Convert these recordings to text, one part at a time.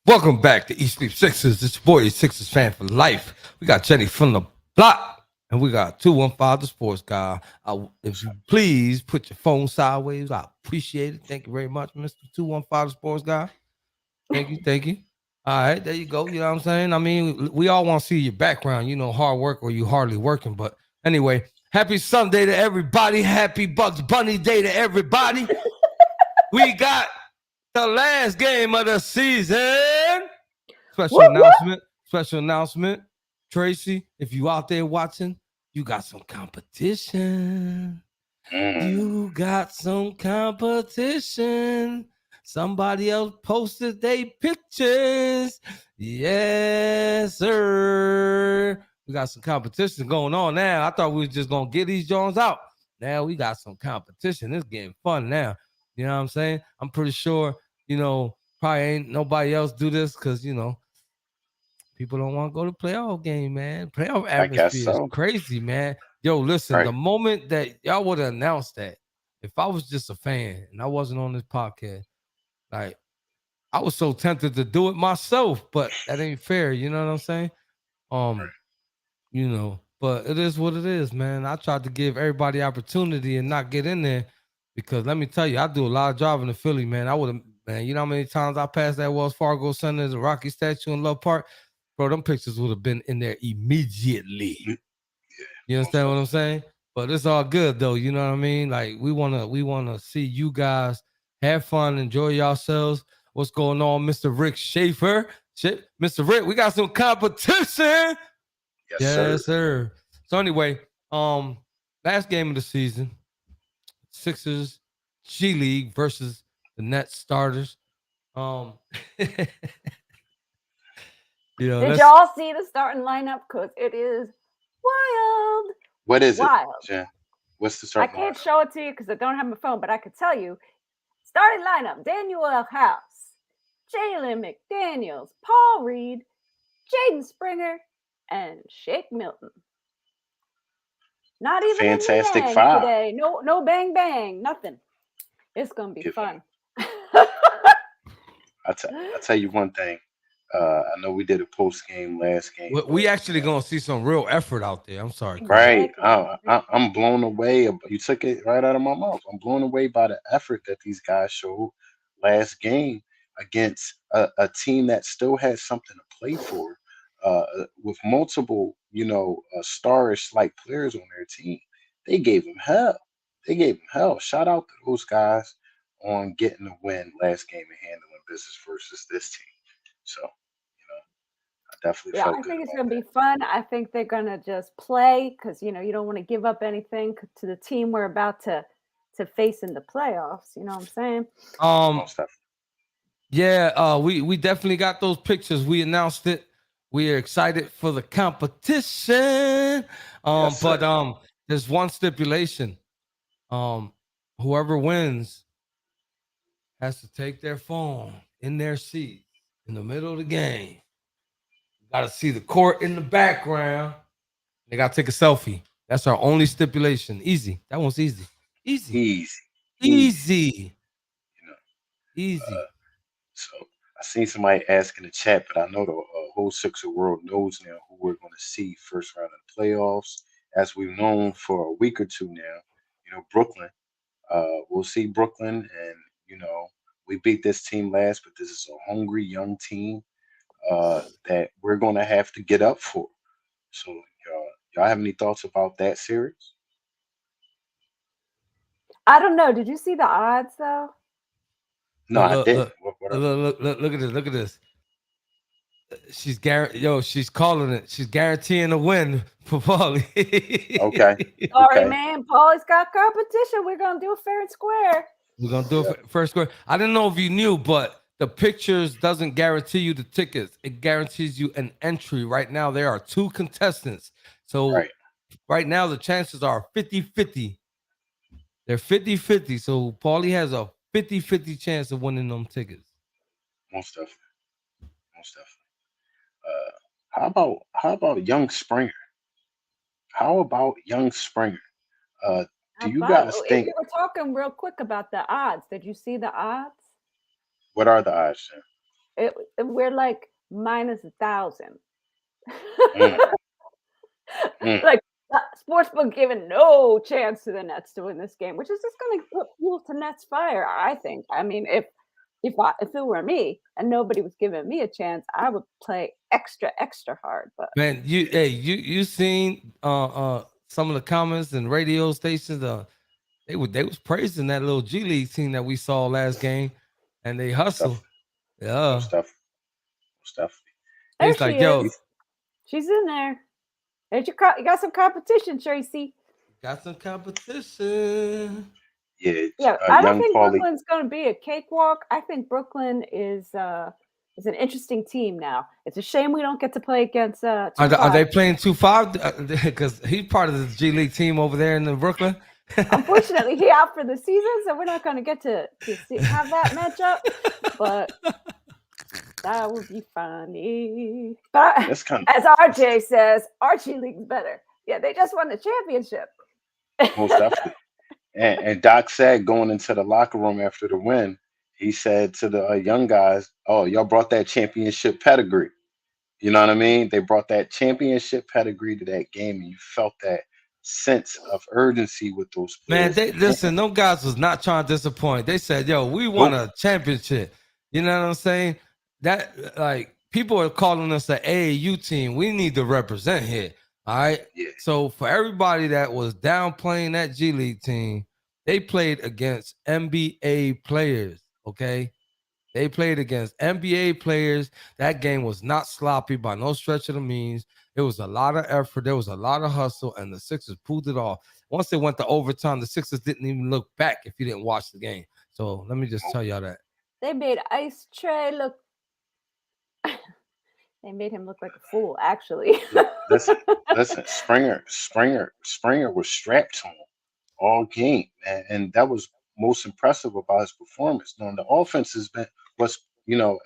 Welcome back to East Sleep Sixers. It's your boy, Sixers fan for life. We got Jenny from the block, and we got 215 the sports guy. If you please put your phone sideways, I appreciate it. Thank you very much, Mr. 215 the sports guy. Thank you. All right, there you go. You know what I'm saying? I mean, we all want to see your background, hard work or you hardly working. But anyway, happy Sunday to everybody. Happy Bugs Bunny Day to everybody. We got the last game of the season. Special announcement. Tracy, if you out there watching, you got some competition. You got some competition. Somebody else posted their pictures. Yes, sir. We got some competition going on now. I thought we was just gonna get these Jones out. Now we got some competition. It's getting fun now. You know what I'm saying? I'm pretty sure, probably ain't nobody else do this because people don't want to go to playoff game, man. Playoff atmosphere is crazy, man. Yo, listen, the moment that y'all would have announced that, if I was just a fan and I wasn't on this podcast, like I was so tempted to do it myself, but that ain't fair. You know what I'm saying? But it is what it is, man. I tried to give everybody opportunity and not get in there because let me tell you, I do a lot of driving to Philly, man. I would have, man, you know how many times I passed that Wells Fargo Center, the Rocky statue in Love Park? Bro, them pictures would have been in there immediately. You understand what I'm saying? But it's all good though. You know what I mean? Like we wanna see you guys have fun, enjoy yourselves. What's going on, Mr. Rick Schaefer? Mr. Rick, we got some competition. Yes, sir. So anyway, last game of the season, Sixers G League versus the Nets starters. Did y'all see the starting lineup? Because it is wild. What is it, Jen? What's the starting lineup? I can't show it to you because I don't have my phone, but I could tell you. Starting lineup: Daniel House, Jalen McDaniels, Paul Reed, Jaden Springer, and Shake Milton. Not even fantastic in the five today. No bang bang, nothing. It's gonna be fun. I'll tell you one thing. I know we did a post game last game. We actually gonna see some real effort out there. I'm sorry, Chris. Right? I'm blown away. You took it right out of my mouth. I'm blown away by the effort that these guys showed last game against a team that still has something to play for, with multiple, starish like players on their team. They gave them hell. Shout out to those guys on getting the win last game and handling business versus this team. So, definitely. I think it's going to be fun. I think they're going to just play because, you don't want to give up anything to the team we're about to face in the playoffs. You know what I'm saying? Yeah, we definitely got those pictures. We announced it. We are excited for the competition. But there's one stipulation. Whoever wins has to take their phone in their seat in the middle of the game. Got to see the court in the background. They got to take a selfie. That's our only stipulation. Easy. That one's easy. Easy. Easy. Easy. So I seen somebody ask in the chat, but I know the whole Sixer world knows now who we're going to see first round of the playoffs. As we've known for a week or two now, Brooklyn. We'll see Brooklyn, and we beat this team last, but this is a hungry young team that we're going to have to get up for. So, y'all have any thoughts about that series? I don't know. Did you see the odds though? No, I didn't. Look at this. She's she's calling it. She's guaranteeing a win for Paulie. Okay. Sorry, man. Paulie's got competition. We're gonna do it fair and square. We're gonna do it fair and square. I didn't know if you knew, but the pictures doesn't guarantee you the tickets. It guarantees you an entry. Right now, there are 2 contestants. So right now, the chances are 50-50. They're 50-50. So Paulie has a 50-50 chance of winning them tickets. Most definitely. How about Young Springer? Do you guys think? We were talking real quick about the odds. Did you see the odds? What are the odds, sir? we're like minus 1,000. Mm, mm. Like sportsbook giving no chance to the Nets to win this game, which is just going to put fuel to Nets fire. I think. I mean, if it were me and nobody was giving me a chance, I would play extra hard. But Man, you seen some of the comments and radio stations, they was praising that little G League team that we saw last game, and they hustle. Stuff. Yeah. Stuff. there It's she like, yo, is. She's in there. You got some competition, Tracy. got some competition. Yeah, I don't Young think Paulie. Brooklyn's going to be a cakewalk. I think Brooklyn is an interesting team now. It's a shame we don't get to play against. Are 2-5. they playing 2-5? Because he's part of the G League team over there in Brooklyn. Unfortunately, he out for the season, so we're not going to get to have that matchup. But that would be funny. But That's kind as RJ says, Archie League's better. Yeah, they just won the championship. most definitely. And Doc said going into the locker room after the win, he said to the young guys, "Oh, y'all brought that championship pedigree." You know what I mean? They brought that championship pedigree to that game, and you felt that sense of urgency with those Man, players. listen, those guys was not trying to disappoint. They said, yo, we won a championship. You know what I'm saying? That, like, people are calling us an AAU team. We need to represent here. All right. Yeah. So for everybody that was downplaying that G League team, they played against NBA players. Okay. They played against NBA players. That game was not sloppy by no stretch of the means. It was a lot of effort. There was a lot of hustle, and the Sixers pulled it off. Once they went to overtime, the Sixers didn't even look back if you didn't watch the game. So let me just tell y'all that. They made Ice Tray look. They made him look like a fool, actually. Listen, Springer was strapped to him all game, and that was most impressive about his performance. Now, the offense was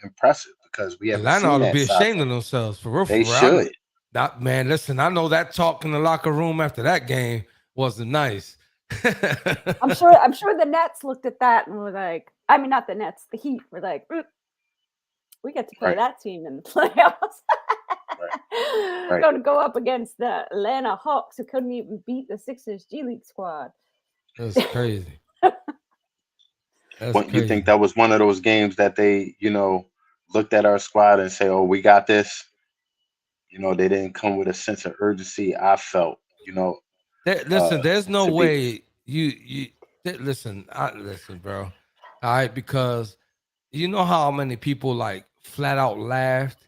impressive because we haven't Atlanta ought seen to that be side ashamed from of themselves for real. They for real. should. Man, listen, I know that talk in the locker room after that game wasn't nice. I'm sure the Nets looked at that and were like, I mean, not the Nets, the Heat were like, we get to play that team in the playoffs. Right. Going to go up against the Atlanta Hawks, who couldn't even beat the Sixers G League squad. That's crazy. You think that was one of those games that they, looked at our squad and say, "Oh, we got this." They didn't come with a sense of urgency. I felt, listen, there's no way you listen, bro. All right, because you know how many people like flat out laughed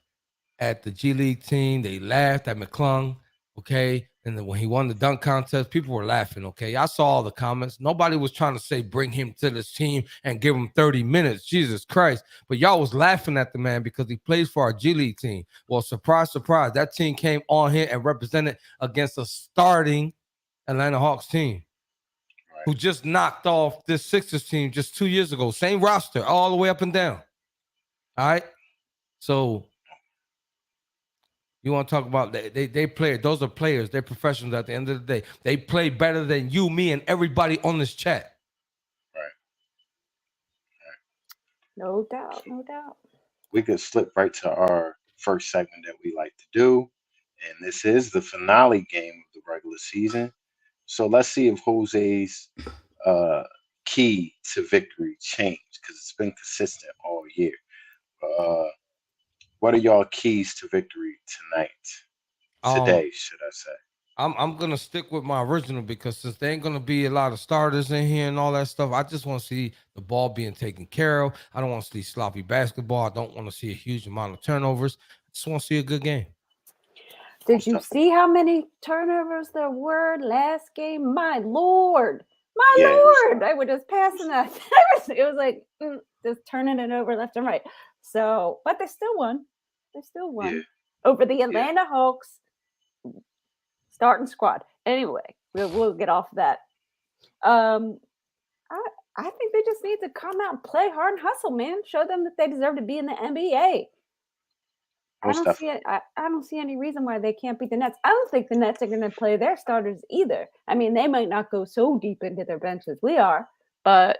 at the G League team. They laughed at McClung, okay? And then when he won the dunk contest, people were laughing, okay? I saw all the comments. Nobody was trying to say bring him to this team and give him 30 minutes. Jesus Christ. But y'all was laughing at the man because he plays for our G League team. Well, surprise, surprise. That team came on here and represented against a starting Atlanta Hawks team who just knocked off this Sixers team just 2 years ago. Same roster all the way up and down. All right? So you want to talk about they play? Those are players. They're professionals at the end of the day. They play better than you, me, and everybody on this chat. Right. No doubt. We could slip right to our first segment that we like to do. And this is the finale game of the regular season. So let's see if Jose's key to victory changed, because it's been consistent all year. What are y'all keys to victory today, should I say? I'm gonna stick with my original, because since there ain't gonna be a lot of starters in here and all that stuff, I just want to see the ball being taken care of. I don't want to see sloppy basketball. I don't want to see a huge amount of turnovers. I just want to see a good game. Did you see how many turnovers there were last game? My Lord. They were just passing that. It was like just turning it over left and right. So, but they still won. Over the Atlanta Hawks starting squad. Anyway, we'll get off of that. I think they just need to come out and play hard and hustle, man. Show them that they deserve to be in the NBA. I don't see any reason why they can't beat the Nets. I don't think the Nets are going to play their starters either. I mean, they might not go so deep into their bench as we are, but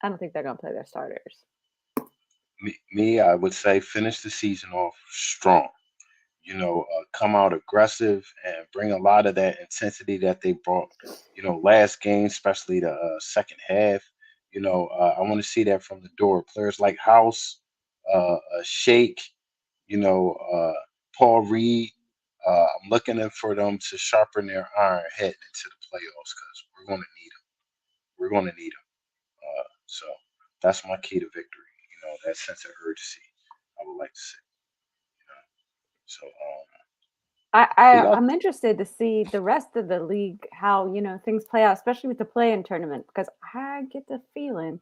I don't think they're going to play their starters. I would say finish the season off strong. Come out aggressive and bring a lot of that intensity that they brought, last game, especially the second half. I want to see that from the door. Players like House, Shake, you know, uh, Paul Reed. I'm looking for them to sharpen their iron heading into the playoffs because we're going to need them. We're going to need them. So that's my key to victory. That sense of urgency. I would like to see. So, but y'all, I'm interested to see the rest of the league, how things play out, especially with the play-in tournament, because I get the feeling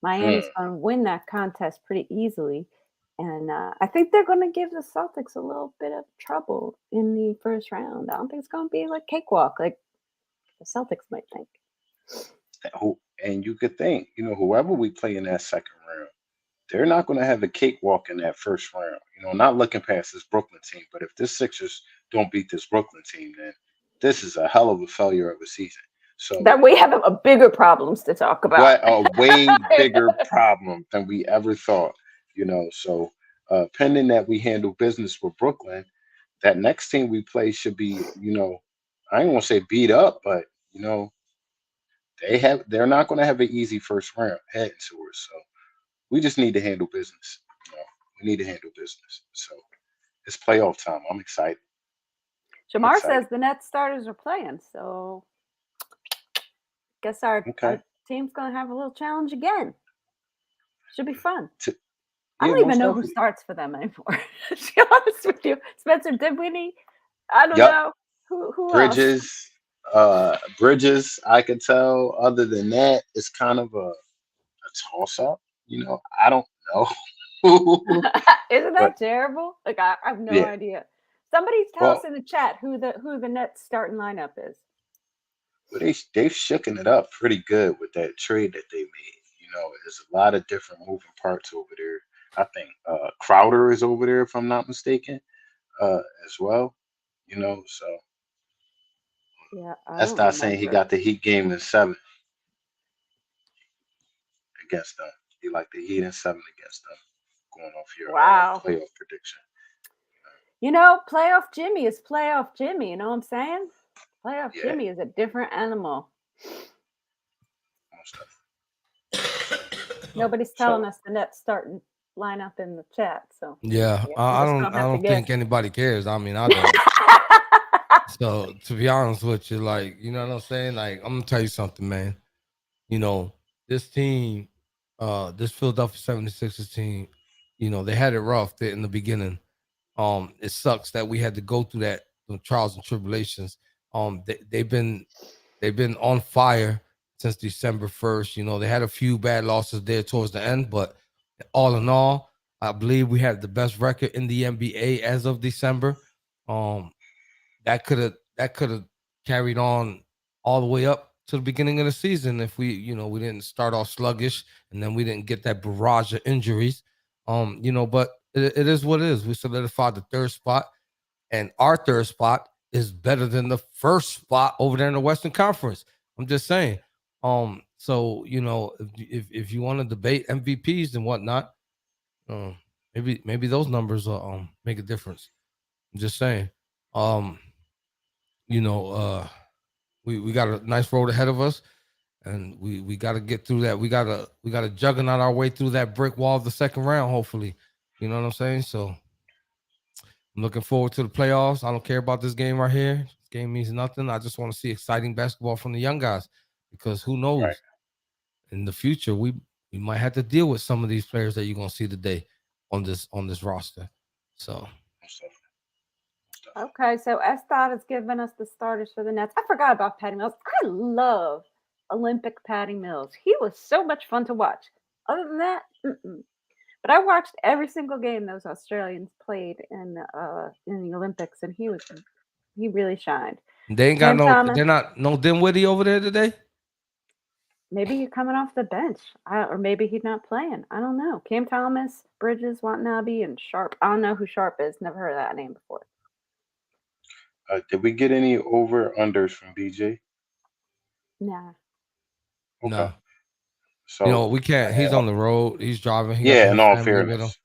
Miami's mm, going to win that contest pretty easily, and I think they're going to give the Celtics a little bit of trouble in the first round. I don't think it's going to be like cakewalk, like the Celtics might think. and you could think, whoever we play in that second round, they're not going to have a cakewalk in that first round. Not looking past this Brooklyn team, but if this Sixers don't beat this Brooklyn team, then this is a hell of a failure of a season. So, That we have a bigger problems to talk about. what a way bigger problem than we ever thought. So pending that we handle business with Brooklyn, that next team we play should be, I ain't gonna say beat up, but they're not gonna have an easy first round heading to us. So we just need to handle business. We need to handle business. So it's playoff time. I'm excited. I'm Jamar excited. says the Nets starters are playing, so guess our Okay. team's going to have a little challenge again. Should be fun. T- I Yeah, don't even most know who definitely. starts for them anymore. To be honest with you, Spencer Dinwiddie. I don't Yep. know who else. Bridges. I can tell. Other than that, it's kind of a toss up. I don't know. Isn't But that terrible? Like I have no yeah, idea. Somebody tell us well, in the chat who the Nets starting lineup is. they've shooken it up pretty good with that trade that they made. There's a lot of different moving parts over there. I think Crowder is over there, if I'm not mistaken, as well. So Yeah, I that's don't not saying he remember. got the Heat game in 7 against them. He like the Heat in 7 against them. Going off your Wow. playoff prediction. Playoff Jimmy is playoff Jimmy. You know what I'm saying? Playoff Yeah, Jimmy is a different animal. most Nobody's telling so us the Nets starting lineup in the chat, so Yeah, I guess we're I just don't. gonna I have to don't guess. think anybody cares. I mean, I don't. So to be honest with you, like, you know what I'm saying? Like, I'm gonna tell you something, man. This team, this Philadelphia 76ers team, they had it rough there in the beginning. It sucks that we had to go through that, the trials and tribulations. They've been on fire since December 1st. They had a few bad losses there towards the end, but all in all, I believe we had the best record in the NBA as of December. Um, that could have carried on all the way up to the beginning of the season if we didn't start off sluggish and then we didn't get that barrage of injuries. But it is what it is. We solidified the third spot, and our third spot is better than the first spot over there in the Western Conference. I'm just saying. So if you want to debate MVPs and whatnot, um, maybe those numbers will make a difference. I'm just saying. Um, you know, we got a nice road ahead of us, and we got to get through that. We got to juggernaut our way through that brick wall of the second round. Hopefully, you know what I'm saying. So I'm looking forward to the playoffs. I don't care about this game right here. This game means nothing. I just want to see exciting basketball from the young guys, because who right. knows, in the future we might have to deal with some of these players that you're gonna see today on this roster. So Most definitely. Okay, so Esthod has given us the starters for the Nets. I forgot about Patty Mills. I love Olympic Patty Mills. He was so much fun to watch. Other than that, but I watched every single game those Australians played in the Olympics, and he really shined. they ain't got Cam no. Thomas, They're not no Dinwiddie over there today. maybe he's coming off the bench, or maybe he's not playing. I don't know. Cam Thomas, Bridges, Watanabe, and Sharp. I don't know who Sharp is. Never heard of that name before. Did we get any over unders from BJ? Nah. Okay. No. So You know, we can't. He's on the road. He's driving. He got the yeah, whole in all family with him. fairness,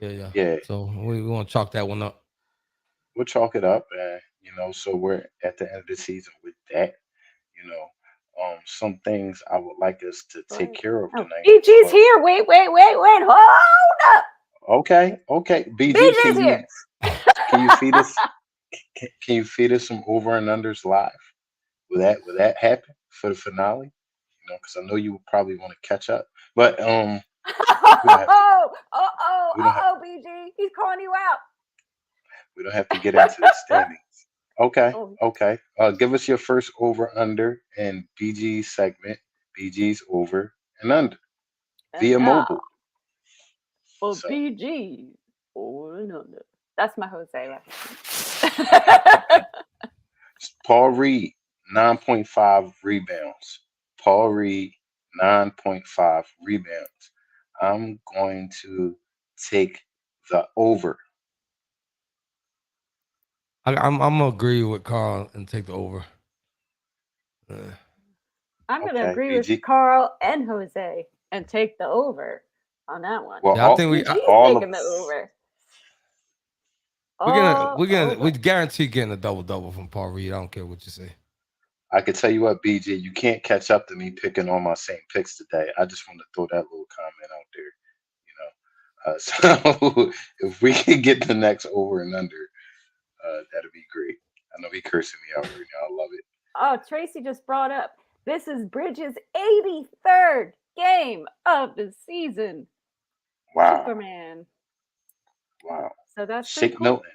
Yeah. yeah, So we want to chalk that one up. we'll chalk it up, and so we're at the end of the season with that. You know, some things I would like us to take What? care of Oh, tonight BG's was here. Wait. Hold up. okay. BG, BG's here. can you feed us? Can you feed us some over and unders live? Will that happen for the finale? Because I know you would probably want to catch up, but we don't have to. We don't have. BG. He's calling you out. We don't have to get into the standings. Okay. Oh, Okay. Give us your first over under in BG's segment. BG's over and under and via now mobile. for So BG. Over and under. That's my Jose last. Paul Reed, 9.5 rebounds. Paul Reed, 9.5 rebounds. I'm going to take the over. I'm gonna agree with Carl and take the over. I'm going to Okay, agree with BG. Carl and Jose and take the over on that one. Well, Yeah, I think we BG's all taking of the over. we guarantee getting a double from Paul Reed. I don't care what you say. I can tell you what, BG, you can't catch up to me picking on my same picks today. I just want to throw that little comment out there. So if we can get the next over and under, that'd be great. I know he cursing me out right now. I love it. Oh, Tracy just brought up this is Bridges' 83rd game of the season. Wow. Superman. Wow. So that's pretty Shake cool. Milton.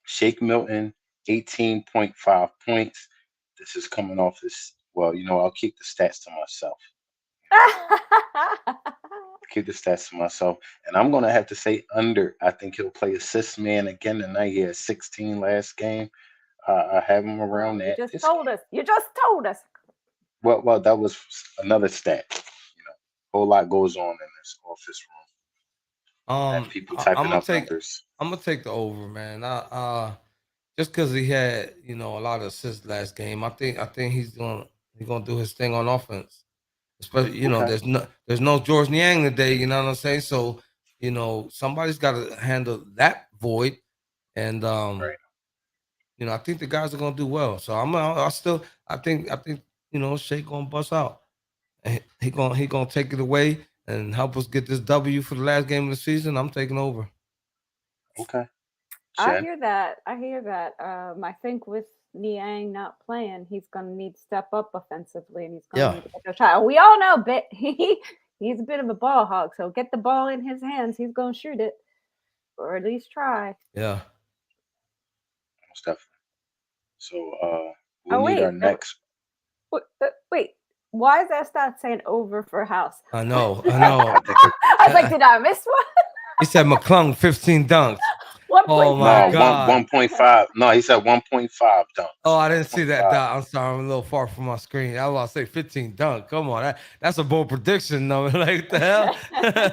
Shake Milton, 18.5 points. This is coming off this. Well, I'll keep the stats to myself. Keep the stats to myself. And I'm going to have to say under. I think he'll play assist man again tonight. He had 16 last game. I have him around that. You just told us. Well, that was another stat. A whole lot goes on in this office room. And people typing up numbers. I'm gonna take the over, man. Just because he had a lot of assists last game, I think he's gonna do his thing on offense. Especially Okay. there's no George Niang today. You know what I'm saying? So somebody's got to handle that void, and Right. I think the guys are gonna do well. So I think Shea gonna bust out. And he gonna take it away and help us get this W for the last game of the season. I'm taking over. Okay. I Jen? hear that. I think with Niang not playing, he's going to need to step up offensively, and he's going to need to get those shots. We all know, but he's a bit of a ball hog. So get the ball in his hands. He's going to shoot it, or at least try. Yeah. Most definitely. So we'll need our next. Wait. Why is that stat saying over for House? I know. I was like, did I miss one? He said McClung 15 dunks. 1.5. Oh my God. 1.5. No, he said 1.5 dunks. Oh, I didn't see that dot. I'm sorry, I'm a little far from my screen. I was about to say 15 dunk. Come on, that's a bold prediction, though. Like the hell.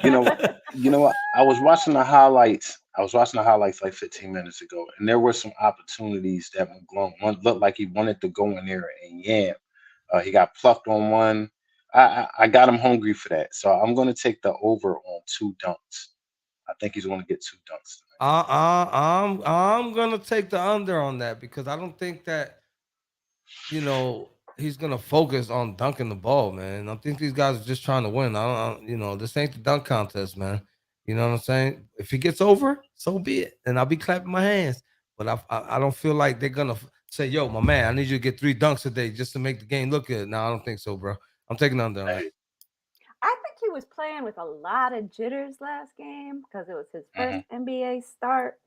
You know what? I was watching the highlights. Like 15 minutes ago, and there were some opportunities that McClung looked like he wanted to go in there and yam. He got plucked on one. I got him hungry for that, so I'm going to take the over on 2 dunks. I think he's going to get 2 dunks tonight. I'm gonna take the under on that because I don't think that he's gonna focus on dunking the ball, man. I think these guys are just trying to win. I don't this ain't the dunk contest, man. You know what I'm saying? If he gets over, so be it, and I'll be clapping my hands. But I don't feel like they're gonna say, "Yo, my man, I need you to get 3 dunks a day just to make the game look good." No, I don't think so, bro. I'm taking under on that. I think he was playing with a lot of jitters last game because it was his first NBA start.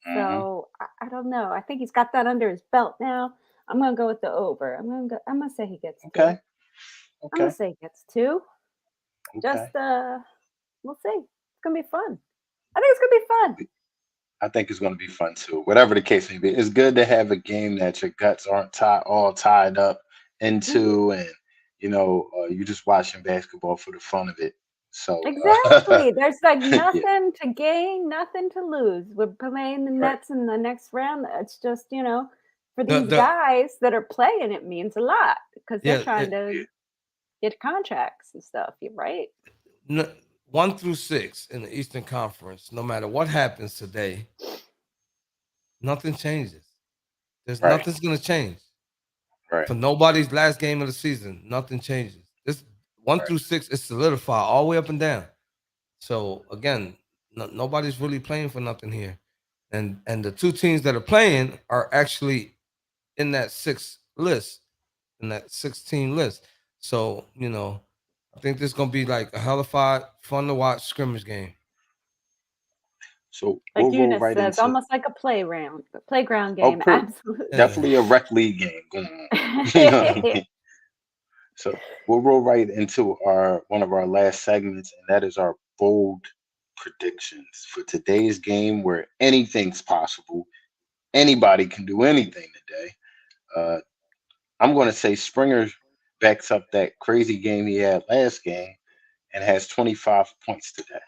So I don't know. I think he's got that under his belt now. I'm gonna go with the over. I'm gonna say he gets 2. Okay. I'm gonna say he gets 2. Okay. Just we'll see. It's gonna be fun. I think it's gonna be fun. I think it's going to be fun too. Whatever the case may be, it's good to have a game that your guts aren't all tied up into, and you're just watching basketball for the fun of it. So exactly, there's like nothing to gain, nothing to lose. We're playing the Nets in the next round. It's just for these guys that are playing, it means a lot because they're trying to get contracts and stuff. You're right. 1 through 6 in the Eastern Conference, no matter what happens today, nothing changes. There's Right. nothing's gonna change. Right. For nobody's last game of the season, nothing changes. This 1 Right. through 6 is solidified all the way up and down. So again, nobody's really playing for nothing here. And the two teams that are playing are actually in that 16 list. So, I think this is gonna be like a hellified, fun to watch scrimmage game. So Like we'll roll Eunice right says, into almost like a playground Oh, game. pretty, Absolutely. Yeah. definitely a rec league game going on. You know what I mean? So we'll roll right into one of our last segments, and that is our bold predictions for today's game, where anything's possible. Anybody can do anything today. I'm going to say Springer backs up that crazy game he had last game and has 25 points today.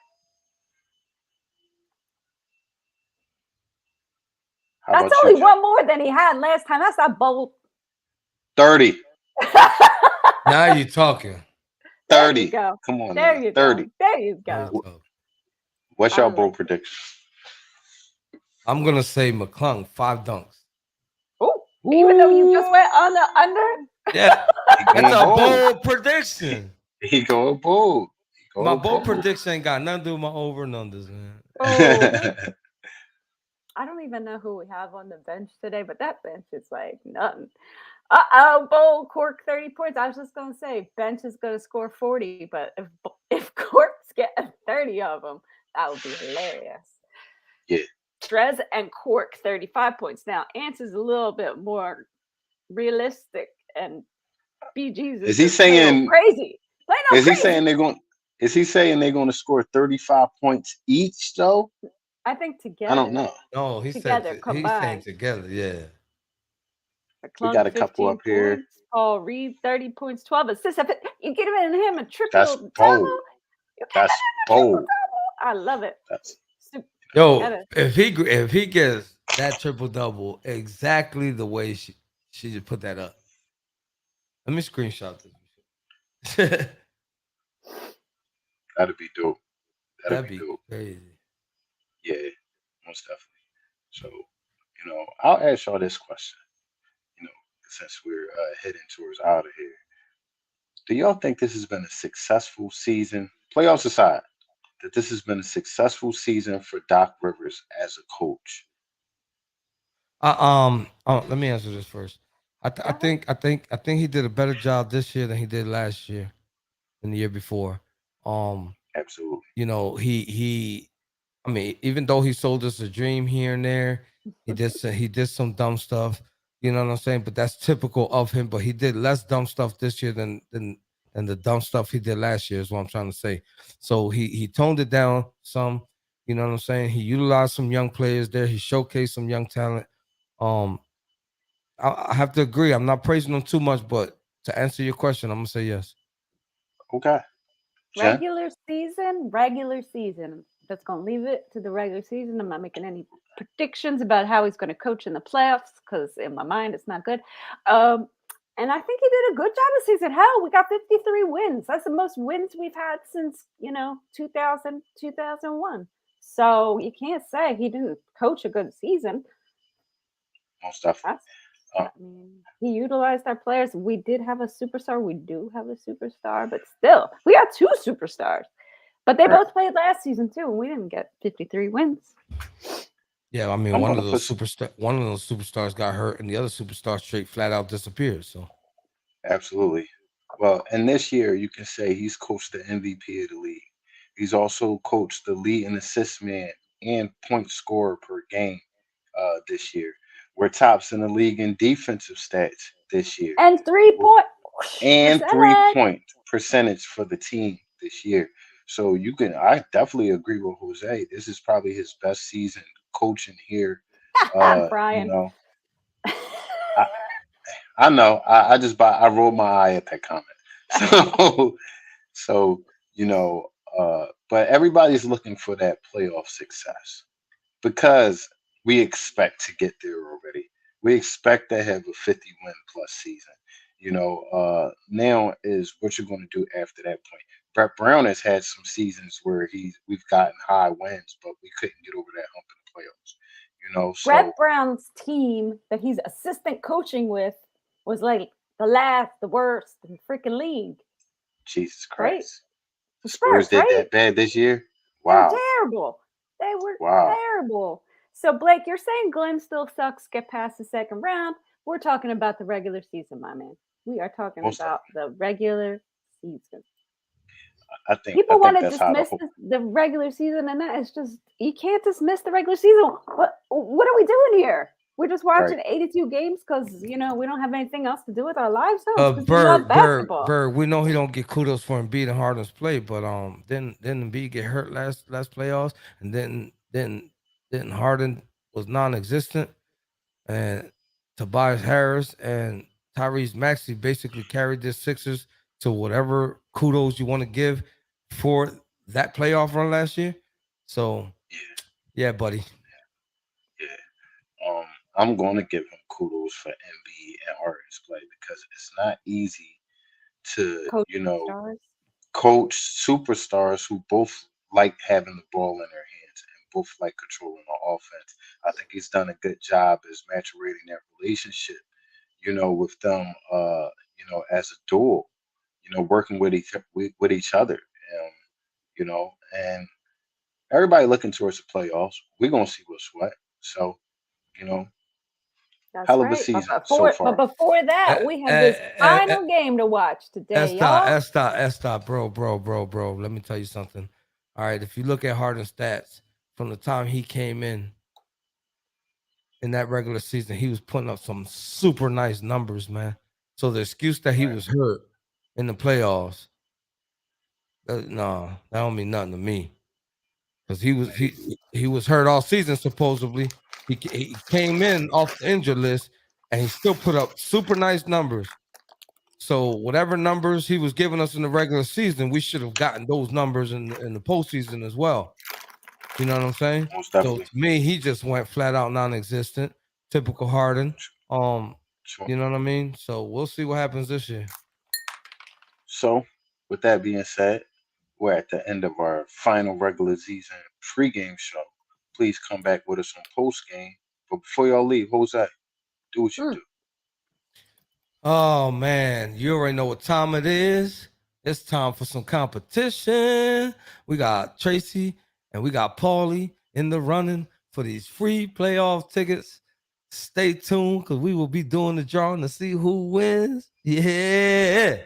How That's about you, only Jay? one more than he had last time. That's not bold. 30. Now you're talking. There 30. you go. Come on There now. you 30. go. There you Now you're go. talking. What's I your bold like it. prediction? I'm gonna say McClung 5 dunks. Oh, even though you just went on the under. Yeah, He that's going a bold. bold prediction. He going bold. He My going bold bold. prediction ain't got nothing to do with my over and unders, man. Oh, I don't even know who we have on the bench today, but that bench is like nothing. Bold Cork 30 points. I was just gonna say bench is gonna score 40, but if Cork's getting 30 of them, that would be hilarious. Yeah. Trez and Cork 35 points. Now, Ants is a little bit more realistic, and BG's Is he just plain old saying? crazy. Plain old Is he crazy. saying they're going? Is he saying they're going to score 35 points each? Though I think together. I don't know. No, he Together, said he's saying combined. together. Yeah. We McClung, got a couple 15 up here. points. Paul Reed, 30 points, 12 assists. You giving him a triple That's double. bold. You That's giving him a triple bold. double. I love it. That's Yo, Gotta- if he gets that triple double exactly the way she just put that up. Let me screenshot this. that'd be dope. That'd be crazy. Yeah, most definitely. So, I'll ask y'all this question. Since we're heading towards out of here, do y'all think this has been a successful season, playoffs aside, that this has been a successful season for Doc Rivers as a coach? Let me answer this first. I Go think he did a better job this year than he did last year and the year before. Absolutely. He I mean, even though he sold us a dream here and there, he did some dumb stuff. You know what I'm saying? But that's typical of him. But he did less dumb stuff this year than the dumb stuff he did last year, is what I'm trying to say. So he toned it down some. You know what I'm saying? He utilized some young players there. He showcased some young talent. I have to agree. I'm not praising him too much, but to answer your question, I'm gonna say yes. Okay. Jen? Regular season. Just gonna leave it to the regular season. I'm not making any predictions about how he's gonna coach in the playoffs because in my mind it's not good. And I think he did a good job this season. Hell, we got 53 wins. That's the most wins we've had since 2000, 2001. So you can't say he didn't coach a good season. Most definitely. I mean, he utilized our players. We did have a superstar. We do have a superstar, but still, we got 2 superstars. But they both played last season too, and we didn't get 53 wins. Yeah, I mean, I'm one of gonna those put superstars got hurt, and the other superstar straight flat out disappeared. So Absolutely. Well, and this year you can say he's coached the MVP of the league. He's also coached the lead and assist man and point scorer per game this year. We're tops in the league in defensive stats this year. And 3-point And percentage. 3-point percentage for the team this year. So I definitely agree with Jose. This is probably his best season coaching here. Brian. I know. I rolled my eye at that comment. So but everybody's looking for that playoff success because we expect to get there already. We expect to have a 50-win plus season. now is what you're going to do after that point. Brett Brown has had some seasons where we've gotten high wins, but we couldn't get over that hump in the playoffs. Brett So Brown's team that he's assistant coaching with was like the worst in the freaking league. Jesus Right? Christ, The Spurs Spurs, did right? that bad this year. They were Wow, terrible. They were wow. terrible. So, Blake, you're saying Glenn still sucks, get past the second round. We're talking about the regular season, my man. We are talking Most about the regular season. I think People want to that's how the dismiss whole the regular season, and that is just, you can't dismiss the regular season. What are we doing here? We're just watching right. 82 games because, we don't have anything else to do with our lives. No, it's because we love Bird, basketball. we know he don't get kudos for Embiid and Harden's play, but then Embiid get hurt last playoffs, and then Harden was non-existent, and Tobias Harris and Tyrese Maxey basically carried the Sixers to whatever kudos you want to give for that playoff run last year. So yeah, buddy. Yeah. I'm going to give him kudos for Embiid and Harden's play because it's not easy to, Coach stars. coach superstars who both like having the ball in their hands and both like controlling the offense. I think he's done a good job as maturating that relationship, with them, as a duo, working with each other, and everybody looking towards the playoffs. We're gonna see what's what. So, you know, That's hell of a right. season so far. Before that, we have this final game to watch today, y'all. Esther, bro. Let me tell you something. All right, if you look at Harden's stats from the time he came in that regular season, he was putting up some super nice numbers, man. So the excuse that he was hurt in the playoffs, no, that don't mean nothing to me. Because he was hurt all season, supposedly. He came in off the injured list, and he still put up super nice numbers. So whatever numbers he was giving us in the regular season, we should have gotten those numbers in the postseason as well. You know what I'm saying? Most So definitely. to me, he just went flat out non-existent. Typical Harden. You know what I mean? So we'll see what happens this year. So, with that being said, we're at the end of our final regular season pregame show. Please come back with us on postgame. But before y'all leave, Jose, do what you do. Oh man, you already know what time it is. It's time for some competition. We got Tracy and we got Paulie in the running for these free playoff tickets. Stay tuned because we will be doing the drawing to see who wins. Yeah.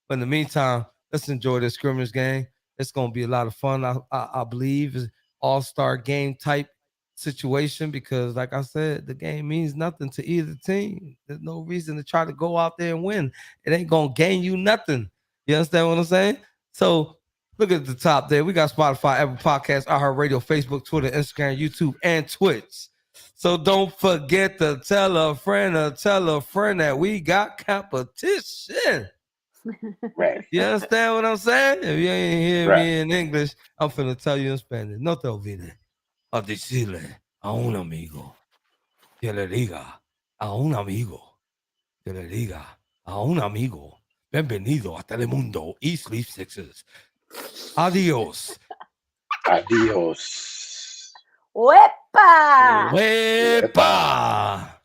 But in the meantime, let's enjoy this scrimmage game. It's going to be a lot of fun. I believe it's all-star game type situation because, like I said, the game means nothing to either team. There's no reason to try to go out there and win. It ain't going to gain you nothing. You understand what I'm saying? So look at the top there. We got Spotify, Apple Podcasts, iHeartRadio, Facebook, Twitter, Instagram, YouTube, and Twitch. So don't forget to tell a friend that we got competition. Right. You understand what I'm saying? If you ain't hear me in English, I'm finna tell you in Spanish. No te olvides a decirle a un amigo que le diga a un amigo que le diga a un amigo. Bienvenido a Telemundo y Sleep Sixes. Adiós. Adiós. ¡Wepa! ¡Wepa!